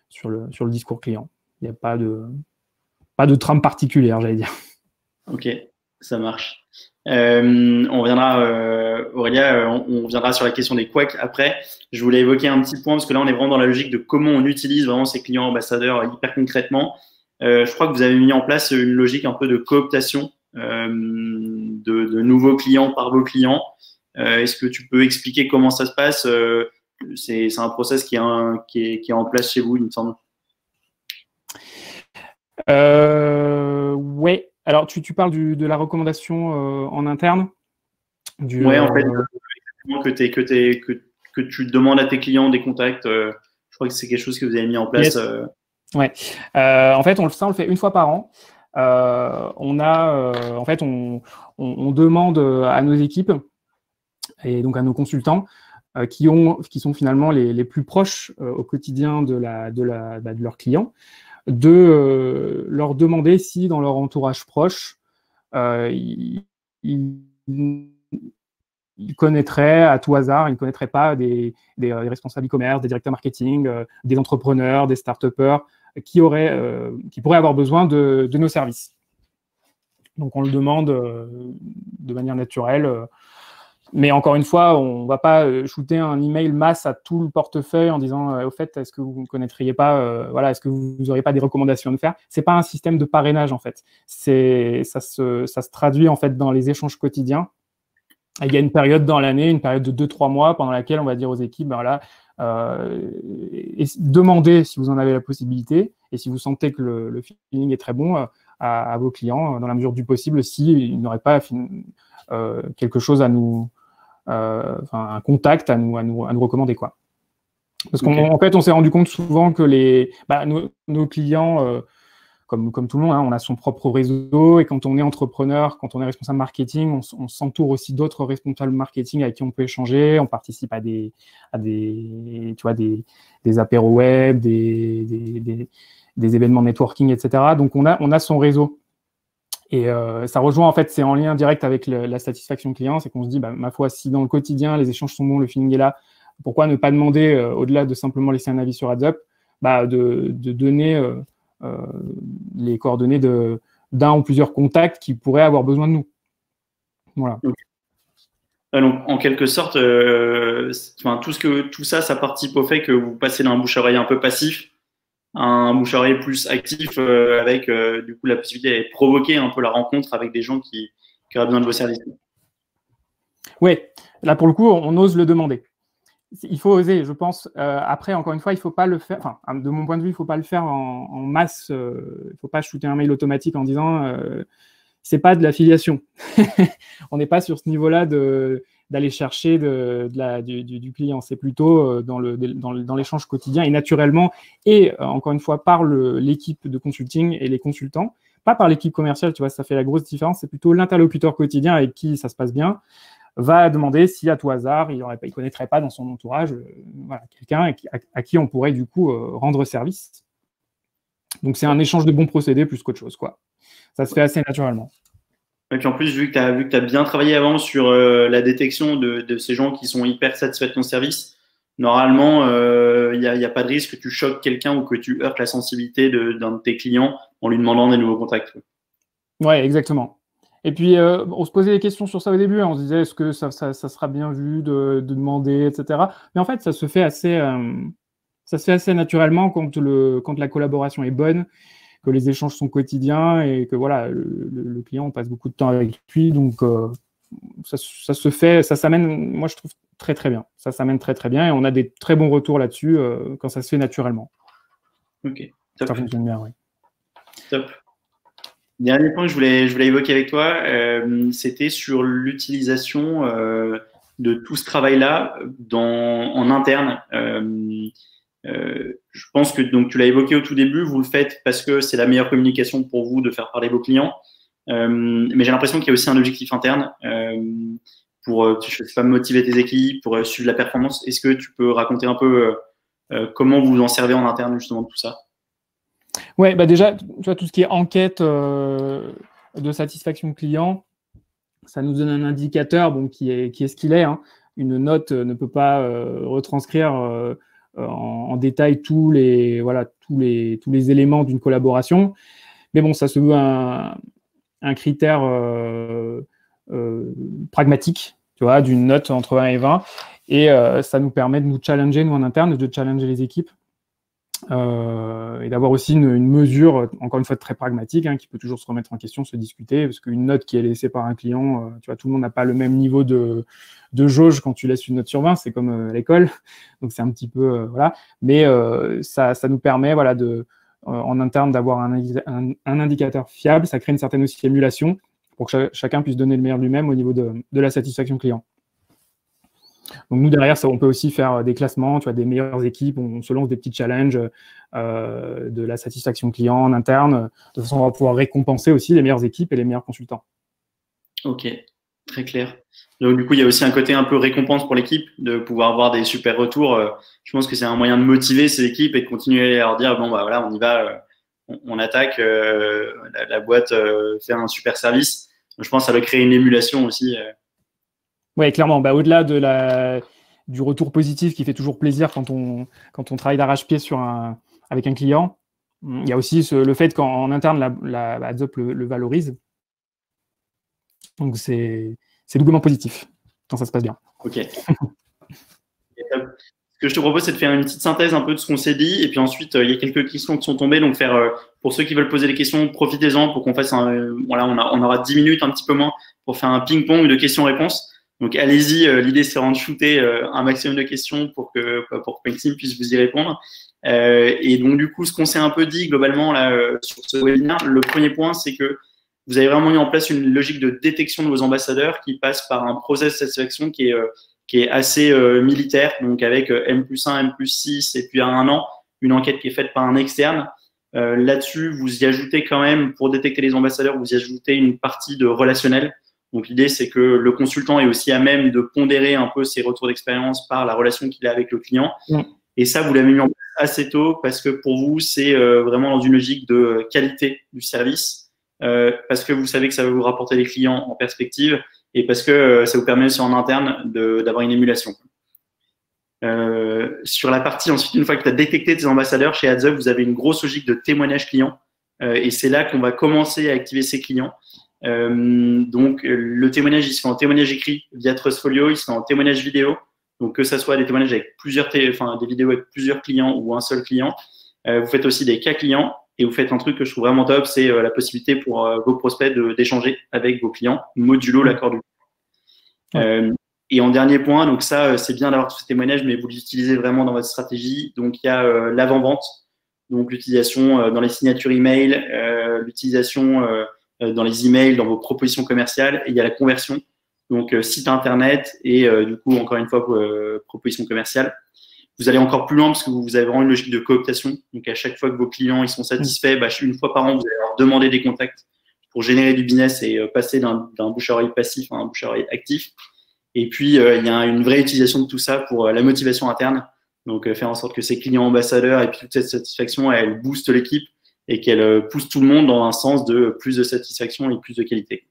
sur le discours client. Il n'y a pas de trame particulière, j'allais dire. Ok, ça marche. On viendra, Aurélia, on reviendra sur la question des couacs après. Je voulais évoquer un petit point parce que là, on est vraiment dans la logique de comment on utilise vraiment ces clients ambassadeurs hyper concrètement. Je crois que vous avez mis en place une logique un peu de cooptation de nouveaux clients par vos clients. Est-ce que tu peux expliquer comment ça se passe? C'est un process qui est en place chez vous, il me semble. Ouais. Alors, tu parles de la recommandation en interne? Ouais, en fait, que tu demandes à tes clients des contacts. Je crois que c'est quelque chose que vous avez mis en place. Yes. Ouais. En fait, on le fait une fois par an. En fait, on demande à nos équipes et donc à nos consultants qui sont finalement les plus proches au quotidien de leurs clients, de leur demander si dans leur entourage proche, ils connaîtraient à tout hasard, ils ne connaîtraient pas des responsables e-commerce, des directeurs marketing, des entrepreneurs, des start-upers qui pourraient avoir besoin de nos services. Donc, on le demande de manière naturelle. Mais encore une fois, on ne va pas shooter un email masse à tout le portefeuille en disant au fait, est-ce que vous ne connaîtriez pas, voilà, est-ce que vous n'auriez pas des recommandations à nous faire? C'est pas un système de parrainage en fait. Ça se traduit en fait dans les échanges quotidiens. Il y a une période dans l'année, une période de 2-3 mois pendant laquelle on va dire aux équipes, ben voilà, demandez si vous en avez la possibilité et si vous sentez que le feeling est très bon à vos clients dans la mesure du possible s'ils n'auraient pas quelque chose à nous, un contact à nous recommander quoi. Parce qu'en fait, on s'est rendu compte souvent que nos clients, comme tout le monde, hein, on a son propre réseau et quand on est entrepreneur, quand on est responsable marketing, on s'entoure aussi d'autres responsables marketing avec qui on peut échanger. On participe à des apéros web, des événements networking, etc. Donc on a son réseau. Et ça rejoint, en fait, c'est en lien direct avec la satisfaction client, c'est qu'on se dit, ma foi, si dans le quotidien, les échanges sont bons, le feeling est là, pourquoi ne pas demander, au-delà de simplement laisser un avis sur AdsUp, de donner les coordonnées d'un ou plusieurs contacts qui pourraient avoir besoin de nous. Voilà. Donc, en quelque sorte, tout ça, ça participe au fait que vous passez d'un bouche-à-oreille un peu passif un bouche-à-oreille plus actif avec du coup la possibilité de provoquer un peu la rencontre avec des gens qui auraient besoin de vos services. Oui, là pour le coup, on ose le demander. Il faut oser, je pense. Après, encore une fois, il ne faut pas le faire. Enfin, de mon point de vue, il ne faut pas le faire en masse. Il ne faut pas shooter un mail automatique en disant c'est pas de l'affiliation. On n'est pas sur ce niveau-là d'aller chercher du client. C'est plutôt dans l'échange quotidien et naturellement, et encore une fois, par l'équipe de consulting et les consultants, pas par l'équipe commerciale, tu vois, ça fait la grosse différence. C'est plutôt l'interlocuteur quotidien avec qui ça se passe bien, va demander si à tout hasard, il ne connaîtrait pas dans son entourage quelqu'un à qui on pourrait du coup rendre service. Donc, c'est un échange de bons procédés plus qu'autre chose, quoi. Ça se fait assez naturellement. Et puis en plus, vu que tu as bien travaillé avant sur la détection de ces gens qui sont hyper satisfaits de ton service, normalement, il n'y a pas de risque que tu choques quelqu'un ou que tu heurtes la sensibilité d'un de tes clients en lui demandant des nouveaux contacts. Oui, exactement. Et puis, on se posait des questions sur ça au début. On se disait, est-ce que ça sera bien vu de demander, etc. Mais en fait, ça se fait assez naturellement quand la collaboration est bonne, que les échanges sont quotidiens et que voilà, le client, on passe beaucoup de temps avec lui. Donc, ça se fait, ça s'amène, moi, je trouve très, très bien. Ça s'amène très, très bien et on a des très bons retours là-dessus quand ça se fait naturellement. Ok, top. Ça fonctionne bien, oui. Top. Dernier point que je voulais évoquer avec toi, c'était sur l'utilisation de tout ce travail-là en interne. Je pense que donc tu l'as évoqué au tout début, vous le faites parce que c'est la meilleure communication pour vous de faire parler vos clients. Mais j'ai l'impression qu'il y a aussi un objectif interne pour je sais pas, motiver tes équipes, pour suivre la performance. Est-ce que tu peux raconter un peu comment vous vous en servez en interne justement de tout ça? Ouais, déjà, tu vois, tout ce qui est enquête de satisfaction client, ça nous donne un indicateur qui est ce qu'il est. Hein. Une note ne peut pas retranscrire en détail tous les éléments d'une collaboration. Mais bon, ça se veut un critère pragmatique, tu vois, d'une note entre 1 et 20. Et ça nous permet de nous challenger, nous en interne, de challenger les équipes. Et d'avoir aussi une mesure, encore une fois, très pragmatique, qui peut toujours se remettre en question, se discuter, parce qu'une note qui est laissée par un client, tu vois, tout le monde n'a pas le même niveau de jauge quand tu laisses une note sur 20, c'est comme à l'école, donc c'est un petit peu, voilà, mais ça nous permet, voilà, en interne d'avoir un indicateur fiable, ça crée une certaine aussi émulation pour que chacun puisse donner le meilleur de lui-même au niveau de la satisfaction client. Donc nous, derrière, on peut aussi faire des classements, tu vois, des meilleures équipes, on se lance des petits challenges de la satisfaction client en interne, de façon à pouvoir récompenser aussi les meilleures équipes et les meilleurs consultants. Ok, très clair. Donc du coup, il y a aussi un côté un peu récompense pour l'équipe, de pouvoir avoir des super retours. Je pense que c'est un moyen de motiver ces équipes et de continuer à leur dire, bon, bah voilà, on y va, on attaque, la boîte fait un super service. Donc, je pense que ça va créer une émulation aussi. Oui, clairement. Au-delà du retour positif qui fait toujours plaisir quand on travaille d'arrache-pied avec un client, il y a aussi le fait qu'en interne, la AdsUp le valorise. Donc, c'est doublement positif. quand ça se passe bien. Ok. Ce que je te propose, c'est de faire une petite synthèse un peu de ce qu'on s'est dit. Et puis ensuite, il y a quelques questions qui sont tombées. Donc, pour ceux qui veulent poser des questions, profitez-en pour qu'on fasse voilà, on aura 10 minutes, un petit peu moins, pour faire un ping-pong de questions-réponses. Donc, allez-y. L'idée, c'est vraiment de shooter un maximum de questions pour que Maxime puisse vous y répondre. Et donc, du coup, ce qu'on s'est un peu dit globalement là, sur ce webinaire, le premier point, c'est que vous avez vraiment mis en place une logique de détection de vos ambassadeurs qui passe par un process de satisfaction qui est assez militaire, donc avec M+1, M+6, et puis à 1 an, une enquête qui est faite par un externe. Là-dessus, vous y ajoutez quand même, pour détecter les ambassadeurs, vous y ajoutez une partie de relationnel. Donc l'idée, c'est que le consultant est aussi à même de pondérer un peu ses retours d'expérience par la relation qu'il a avec le client. Et ça, vous l'avez mis en place assez tôt parce que pour vous, c'est vraiment dans une logique de qualité du service, parce que vous savez que ça va vous rapporter des clients en perspective, et parce que ça vous permet aussi en interne d'avoir une émulation. Sur la partie ensuite, une fois que tu as détecté tes ambassadeurs chez AdsUp, vous avez une grosse logique de témoignage client, et c'est là qu'on va commencer à activer ces clients. Donc le témoignage, il se fait en témoignage écrit via Trustfolio, il se fait en témoignage vidéo, donc que ça soit des témoignages avec des vidéos avec plusieurs clients ou un seul client. Vous faites aussi des cas clients. Et vous faites un truc que je trouve vraiment top, c'est la possibilité pour vos prospects d'échanger avec vos clients, modulo l'accord du client. Et en dernier point, donc ça, c'est bien d'avoir tous ces témoignages, mais vous l'utilisez vraiment dans votre stratégie. Donc, il y a l'avant-vente, donc l'utilisation dans les signatures email, l'utilisation dans les emails, dans vos propositions commerciales, et il y a la conversion, donc site internet et du coup, encore une fois, propositions commerciales. Vous allez encore plus loin parce que vous avez vraiment une logique de cooptation. Donc, à chaque fois que vos clients ils sont satisfaits, une fois par an, vous allez leur demander des contacts pour générer du business et passer d'un bouche à oreille passif à un bouche à oreille actif. Et puis, il y a une vraie utilisation de tout ça pour la motivation interne. Donc, faire en sorte que ces clients ambassadeurs et puis toute cette satisfaction, elle booste l'équipe et qu'elle pousse tout le monde dans un sens de plus de satisfaction et plus de qualité.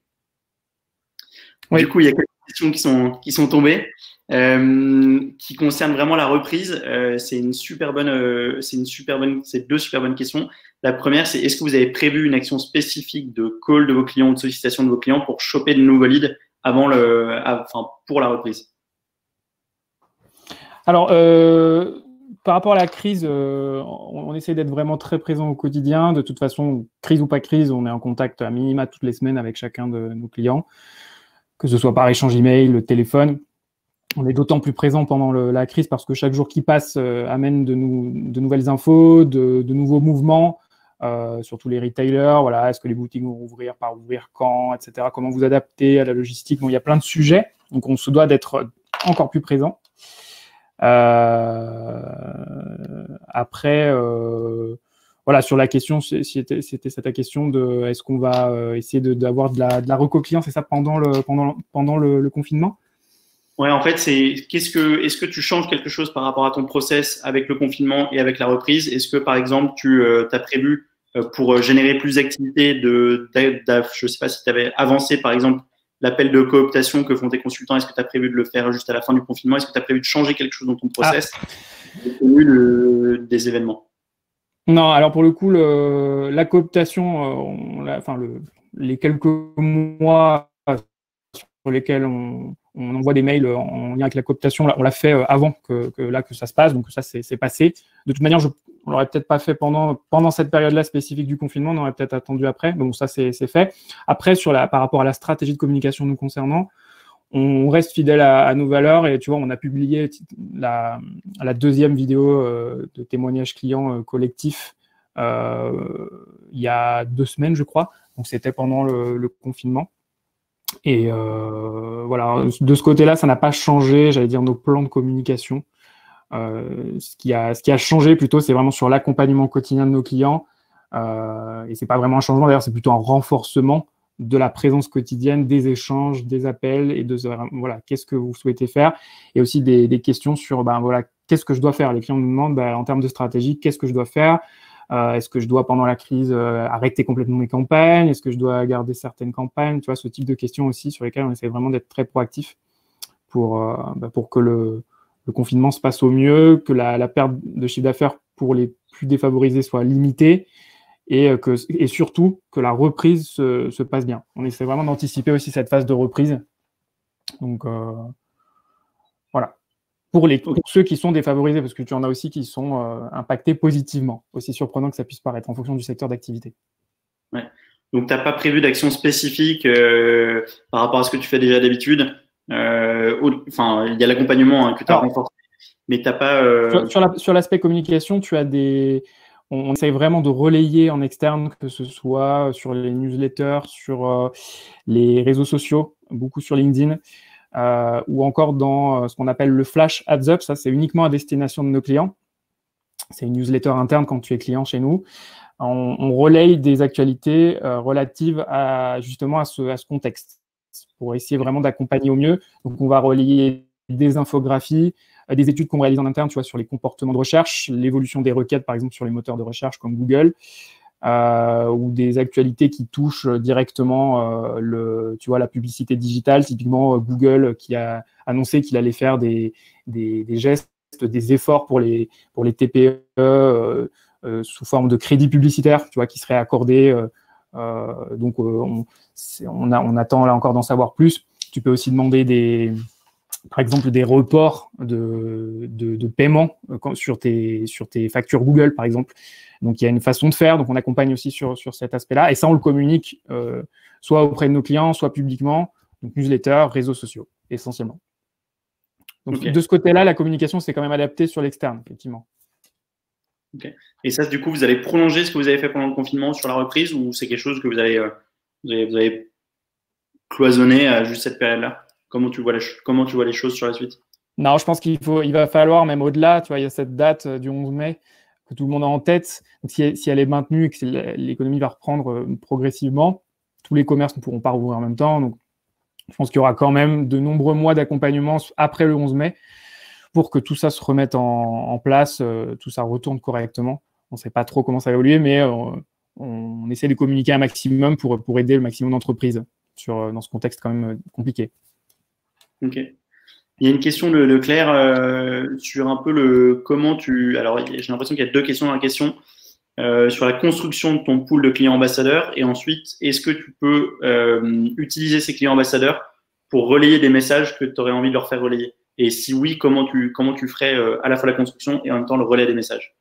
Oui. Du coup, il y a quelques questions qui sont tombées. Qui concerne vraiment la reprise, c'est deux super bonnes questions. La première, c'est est-ce que vous avez prévu une action spécifique de call de vos clients ou de sollicitation de vos clients pour choper de nouveaux leads pour la reprise? Alors, par rapport à la crise, on essaie d'être vraiment très présent au quotidien. De toute façon, crise ou pas crise, on est en contact à minima toutes les semaines avec chacun de nos clients, que ce soit par échange email, le téléphone. On est d'autant plus présent pendant la crise parce que chaque jour qui passe amène de nouvelles infos, de nouveaux mouvements, surtout les retailers. Voilà, est-ce que les boutiques vont ouvrir, pas ouvrir, quand, etc. Comment vous adapter à la logistique. Bon, il y a plein de sujets, donc on se doit d'être encore plus présent. Après, voilà, sur la question, c'était ça ta question de est-ce qu'on va essayer d'avoir de la reco client, c'est ça, pendant le confinement? Ouais, en fait, est-ce que tu changes quelque chose par rapport à ton process avec le confinement et avec la reprise? Est-ce que, par exemple, tu as prévu pour générer plus d'activités je sais pas si tu avais avancé, par exemple, l'appel de cooptation que font tes consultants, est-ce que tu as prévu de le faire juste à la fin du confinement? Est-ce que tu as prévu de changer quelque chose dans ton process des événements? Non, alors pour le coup, la cooptation, les quelques mois sur lesquels on envoie des mails en lien avec la cooptation, on l'a fait avant que ça se passe, donc ça c'est passé. De toute manière, on l'aurait peut-être pas fait pendant cette période-là spécifique du confinement, on aurait peut-être attendu après, donc ça c'est fait. Après, par rapport à la stratégie de communication nous concernant, on reste fidèle à nos valeurs et tu vois, on a publié la deuxième vidéo de témoignage client collectif il y a 2 semaines, je crois, donc c'était pendant le confinement. Et voilà, de ce côté-là, ça n'a pas changé, j'allais dire, nos plans de communication. Ce qui a changé plutôt, c'est vraiment sur l'accompagnement quotidien de nos clients. Et c'est pas vraiment un changement, d'ailleurs, c'est plutôt un renforcement de la présence quotidienne, des échanges, des appels et voilà, qu'est-ce que vous souhaitez faire. Et aussi des questions sur, voilà, qu'est-ce que je dois faire. Les clients nous demandent, en termes de stratégie, qu'est-ce que je dois faire? Est-ce que je dois, pendant la crise, arrêter complètement mes campagnes? Est-ce que je dois garder certaines campagnes? Tu vois, ce type de questions aussi sur lesquelles on essaie vraiment d'être très proactif pour que le confinement se passe au mieux, que la perte de chiffre d'affaires pour les plus défavorisés soit limitée et surtout que la reprise se passe bien. On essaie vraiment d'anticiper aussi cette phase de reprise. Donc Voilà. Pour ceux qui sont défavorisés, parce que tu en as aussi qui sont impactés positivement, aussi surprenant que ça puisse paraître, en fonction du secteur d'activité. Ouais. Donc, tu n'as pas prévu d'action spécifique par rapport à ce que tu fais déjà d'habitude. Enfin, il y a l'accompagnement que tu as renforcé, mais tu n'as pas… Sur l'aspect communication, tu as on essaye vraiment de relayer en externe, que ce soit sur les newsletters, sur les réseaux sociaux, beaucoup sur LinkedIn, ou encore dans ce qu'on appelle le Flash Ads Up. Ça, c'est uniquement à destination de nos clients. C'est une newsletter interne quand tu es client chez nous. On relaye des actualités relatives justement à ce contexte, pour essayer vraiment d'accompagner au mieux. Donc, on va relayer des infographies, des études qu'on réalise en interne, tu vois, sur les comportements de recherche, l'évolution des requêtes, par exemple, sur les moteurs de recherche comme Google, ou des actualités qui touchent directement tu vois, la publicité digitale. Typiquement, Google qui a annoncé qu'il allait faire des gestes, des efforts pour les TPE sous forme de crédit publicitaire, tu vois, qui seraient accordés. Donc, on attend là encore d'en savoir plus. Tu peux aussi demander par exemple, des reports de paiement sur tes factures Google, par exemple. Donc, il y a une façon de faire. Donc, on accompagne aussi sur cet aspect-là. Et ça, on le communique soit auprès de nos clients, soit publiquement. Donc, newsletter, réseaux sociaux, essentiellement. Donc, de ce côté-là, la communication, c'est quand même adapté sur l'externe, effectivement. Okay. Et ça, du coup, vous allez prolonger ce que vous avez fait pendant le confinement sur la reprise, ou c'est quelque chose que vous avez cloisonné à juste cette période-là? Comment tu vois les choses sur la suite? Non, je pense il va falloir, même au-delà, tu vois, il y a cette date du 11 mai que tout le monde a en tête. Donc, si elle est maintenue et que l'économie va reprendre progressivement, tous les commerces ne pourront pas rouvrir en même temps. Donc, je pense qu'il y aura quand même de nombreux mois d'accompagnement après le 11 mai pour que tout ça se remette en place, tout ça retourne correctement. On ne sait pas trop comment ça va évoluer, mais on essaie de communiquer un maximum pour aider le maximum d'entreprises dans ce contexte quand même compliqué. Ok. Il y a une question de Claire sur un peu comment tu… Alors, j'ai l'impression qu'il y a deux questions dans la question. Sur la construction de ton pool de clients ambassadeurs, et ensuite, est-ce que tu peux utiliser ces clients ambassadeurs pour relayer des messages que tu aurais envie de leur faire relayer? Et si oui, comment tu ferais à la fois la construction et en même temps le relais des messages?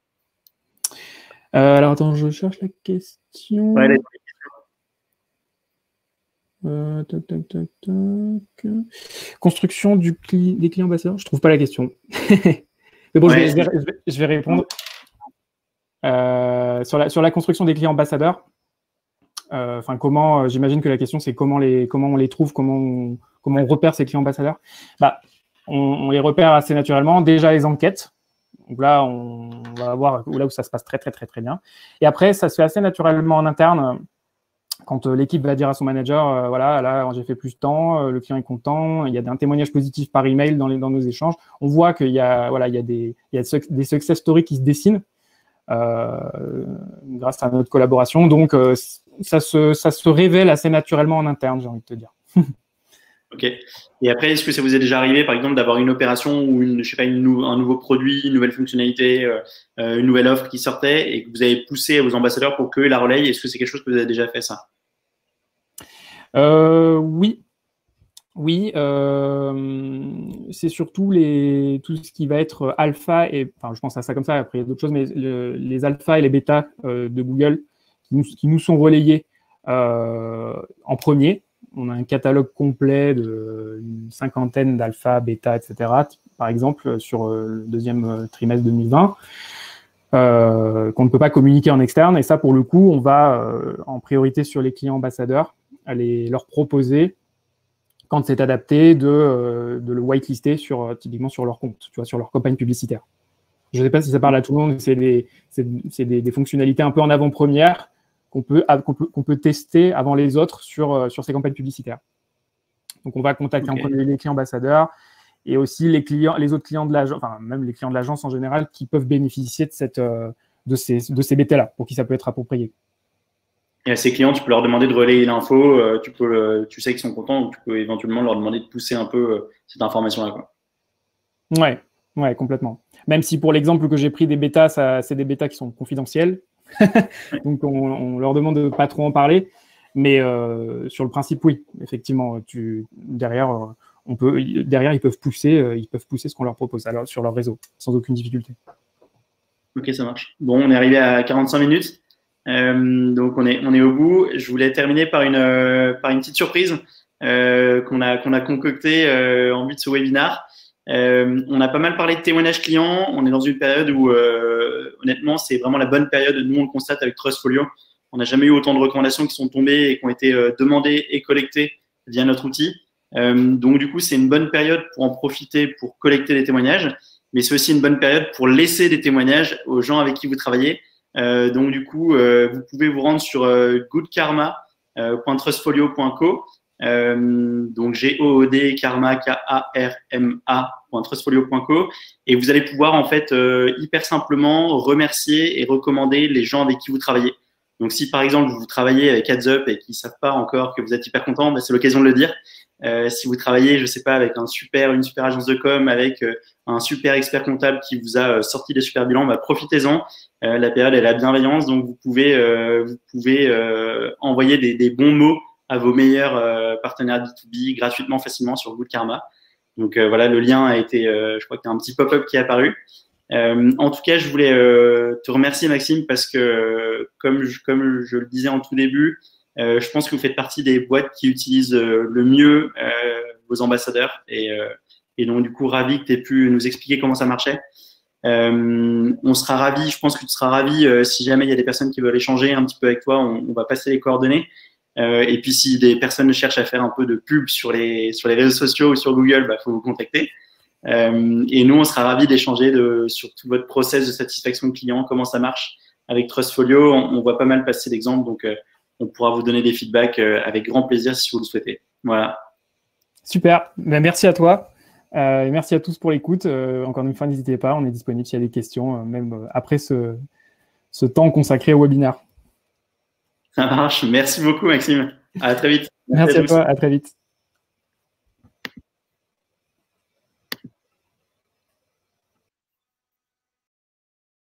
Alors, attends, je cherche la question. Ouais, construction des clients ambassadeurs, je trouve pas la question. Mais bon, ouais, je vais répondre. Sur la construction des clients ambassadeurs, j'imagine que la question c'est comment on les trouve, comment on repère ces clients ambassadeurs. On les repère assez naturellement. Déjà les enquêtes. Donc là, on va voir là où ça se passe très, très, très, très bien. Et après, ça se fait assez naturellement en interne. Quand l'équipe va dire à son manager, voilà, là, j'ai fait plus de temps, le client est content, il y a un témoignage positif par email dans nos échanges. On voit qu'il y a des success stories qui se dessinent grâce à notre collaboration. Donc, ça se révèle assez naturellement en interne, j'ai envie de te dire. Ok. Et après, est-ce que ça vous est déjà arrivé, par exemple, d'avoir une opération ou un nouveau produit, une nouvelle fonctionnalité, une nouvelle offre qui sortait et que vous avez poussé à vos ambassadeurs pour qu'eux la relayent? Est-ce que c'est quelque chose que vous avez déjà fait, ça? Oui. C'est surtout tout ce qui va être alpha et, enfin, je pense à ça comme ça. Après, il y a d'autres choses, mais les alpha et les bêta de Google qui nous sont relayés en premier. On a un catalogue complet d'une cinquantaine d'alpha, bêta, etc., par exemple, sur le deuxième trimestre 2020, qu'on ne peut pas communiquer en externe. Et ça, pour le coup, on va en priorité sur les clients ambassadeurs, leur proposer, quand c'est adapté, de le whitelister typiquement sur leur compte, tu vois, sur leur campagne publicitaire. Je ne sais pas si ça parle à tout le monde, c'est des fonctionnalités un peu en avant-première qu'on peut tester avant les autres sur ces campagnes publicitaires. Donc, on va contacter en premier les clients ambassadeurs et aussi les autres clients de l'agence, enfin, même les clients de l'agence en général, qui peuvent bénéficier de ces bêtas-là, pour qui ça peut être approprié. Et à ces clients, tu peux leur demander de relayer l'info, tu sais qu'ils sont contents, donc tu peux éventuellement leur demander de pousser un peu cette information-là, quoi. Ouais, complètement. Même si pour l'exemple que j'ai pris des bêtas, c'est des bêtas qui sont confidentiels. Donc, on leur demande de ne pas trop en parler. Mais sur le principe, oui, effectivement, derrière, derrière, ils peuvent pousser ce qu'on leur propose alors, sur leur réseau, sans aucune difficulté. Ok, ça marche. Bon, on est arrivé à 45 minutes. Donc, on est au bout. Je voulais terminer par une petite surprise qu'on a concoctée en vue de ce webinaire. On a pas mal parlé de témoignages clients. On est dans une période où, honnêtement, c'est vraiment la bonne période. Nous, on le constate avec Trustfolio. On n'a jamais eu autant de recommandations qui sont tombées et qui ont été demandées et collectées via notre outil. Donc, du coup, c'est une bonne période pour en profiter, pour collecter des témoignages. Mais c'est aussi une bonne période pour laisser des témoignages aux gens avec qui vous travaillez. Donc, du coup, vous pouvez vous rendre sur goodkarma.trustfolio.co. Donc, G-O-O-D, karma, K-A-R-M-A.trustfolio.co. Et vous allez pouvoir, en fait, hyper simplement remercier et recommander les gens avec qui vous travaillez. Donc, si par exemple, vous travaillez avec AdsUp et qu'ils ne savent pas encore que vous êtes hyper content, bah, c'est l'occasion de le dire. Si vous travaillez, je sais pas, avec une super agence de com, avec un super expert comptable qui vous a sorti des super bilans, bah, profitez-en. La période est la bienveillance, donc vous pouvez envoyer des bons mots à vos meilleurs partenaires B2B gratuitement, facilement sur Good Karma. Donc voilà, le lien a été, je crois qu'il y a un petit pop-up qui est apparu. En tout cas, je voulais te remercier, Maxime, parce que comme je le disais en tout début, je pense que vous faites partie des boîtes qui utilisent le mieux vos ambassadeurs et donc du coup ravi que tu aies pu nous expliquer comment ça marchait. On sera ravi, je pense que tu seras ravi si jamais il y a des personnes qui veulent échanger un petit peu avec toi, on va passer les coordonnées. Et puis si des personnes cherchent à faire un peu de pub sur les réseaux sociaux ou sur Google, bah, faut vous contacter. Et nous, on sera ravis d'échanger sur tout votre process de satisfaction client, comment ça marche avec Trustfolio. On voit pas mal passer d'exemples, donc on pourra vous donner des feedbacks avec grand plaisir si vous le souhaitez. Voilà. Super. Ben, merci à toi. Et merci à tous pour l'écoute. Encore une fois, n'hésitez pas, on est disponible s'il y a des questions, même après ce temps consacré au webinaire. Ça marche. Merci beaucoup, Maxime. À très vite. Merci à toi. À très vite.